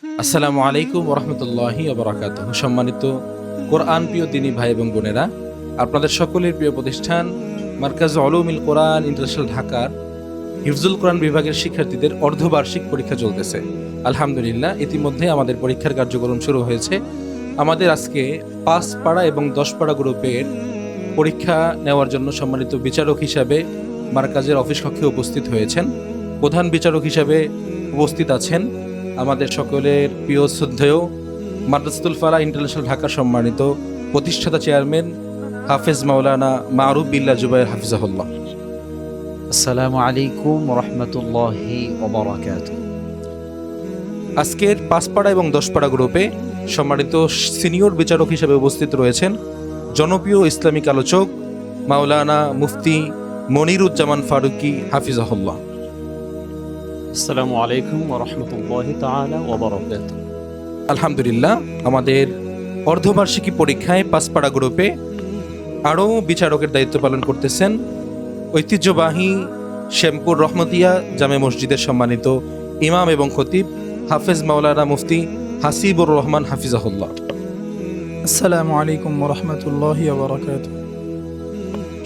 আসসালামু আলাইকুম ওরহমতুল্লাহি ওবরাকাতুহু। সম্মানিত কোরআন প্রিয় দিনী ভাই এবং বোনেরা, আপনাদের সকলের প্রিয় প্রতিষ্ঠান মার্কাজ উলুমিল কোরআন ইন্টারন্যাশনাল ঢাকার হিফজুল কোরআন বিভাগের শিক্ষার্থীদের অর্ধবার্ষিক পরীক্ষা চলতেছে। আলহামদুলিল্লাহ, ইতিমধ্যে আমাদের পরীক্ষার কার্যক্রম শুরু হয়েছে। আমাদের আজকে 5 পাড়া এবং 10 পাড়া গ্রুপের পরীক্ষা নেওয়ার জন্য সম্মানিত বিচারক হিসাবে মার্কাজের অফিস কক্ষে উপস্থিত হয়েছেন। প্রধান বিচারক হিসাবে উপস্থিত আছেন আমাদের সকলের প্রিয় শ্রদ্ধেয় মাদ্রাসাতুল ফালাহ ইন্টারন্যাশনাল ঢাকা সম্মানিত প্রতিষ্ঠাতা চেয়ারম্যান হাফেজ মাওলানা মারুফ বিল্লাহ জুবায়ের হাফিজাহুল্লাহ। আসসালামু আলাইকুম রহমতুল্লাহি ওবারাকাতুহু। আজকের 5 পাড়া এবং 10 পাড়া গ্রুপে সম্মানিত সিনিয়র বিচারক হিসেবে উপস্থিত রয়েছেন জনপ্রিয় ইসলামিক আলোচক মাওলানা মুফতি মনিরুজ্জামান ফারুকি হাফিজাহুল্লাহ। আসসালামু আলাইকুম ওয়া রাহমাতুল্লাহি তাআলা ওয়া বারাকাতুহু। আলহামদুলিল্লাহ, আমাদের অর্ধবার্ষিকী পরীক্ষায় 5 পাড়া গ্রুপে আরও বিচারকের দায়িত্ব পালন করতেছেন ঐতিহ্যবাহী শ্যামপুর রহমতিয়া জামে মসজিদের সম্মানিত ইমাম এবং খতিব হাফেজ মাওলানা মুফতি হাসিবুর রহমান হাফিজাহুল্লাহ। আসসালামু আলাইকুম রহমতুল্লাহি বারাকাতুহু।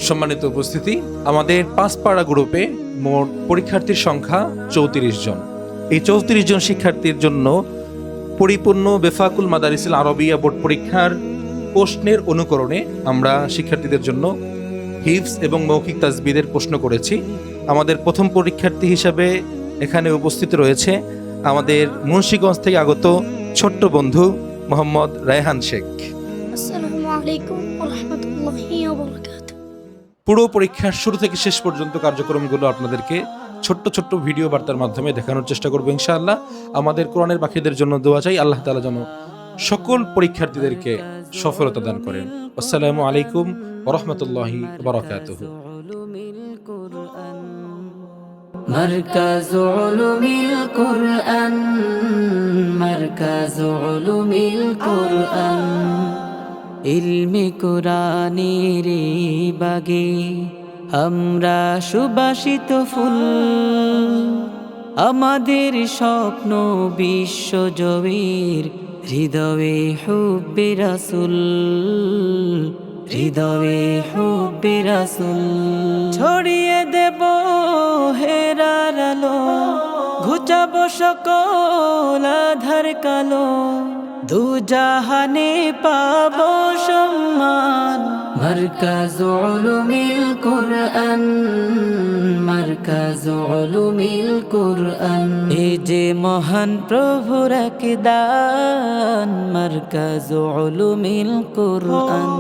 সম্মানিত উপস্থিতি, আমাদের 5 পাড়া গ্রুপে মোট পরীক্ষার্থীর সংখ্যা 34 জন। এই 34 জন শিক্ষার্থীর জন্য পরিপূর্ণ বেফাকুল মাদারিসিল আরবিয়া বোর্ড পরীক্ষার প্রশ্নের অনুকরণে আমরা শিক্ষার্থীদের জন্য হিফজ এবং মৌখিক তাজবিদের প্রশ্ন করেছি। আমাদের প্রথম পরীক্ষার্থী হিসাবে এখানে উপস্থিত রয়েছে আমাদের মুন্সিগঞ্জ থেকে আগত ছোট্ট বন্ধু মোহাম্মদ রায়হান শেখ। আসসালামু আলাইকুম ওয়া রাহমাতুল্লাহি ওয়া বারাকাতুহু। পুরো পরীক্ষার শুরু থেকে শেষ পর্যন্ত কার্যক্রমগুলো আপনাদেরকে ছোট্ট ছোট্ট ভিডিও বার্তার মাধ্যমে দেখানোর চেষ্টা করবো ইনশাআল্লাহ। আমাদের কোরআনের বাকিদের জন্য দোয়া চাই, আল্লাহ তাআলা যেন সকল পরীক্ষার্থীদেরকে সফলতা দান করেন। আসসালামু আলাইকুম ওয়া রাহমাতুল্লাহি ওয়া বারাকাতুহু। مركز علوم القرآن مركز علوم القرآن ইলমে কোরআনের বাগে আমরা সুবাসিত ফুল, আমাদের স্বপ্ন বিশ্বজয়ের হৃদয়ে হুব্বে রাসূল, হৃদয়ে হুব্বে রাসূল। ছড়িয়ে দেব হেরার আলো, ঘুচাবো সকল আধার কালো, দু জাহানে পাবো সম্মান। মারকাজ উলুমিল কোরআন মারকাজ উলুমিল কোরআন এ যে মহান প্রভুর এক দান। মারকাজ উলুমিল কোরআন।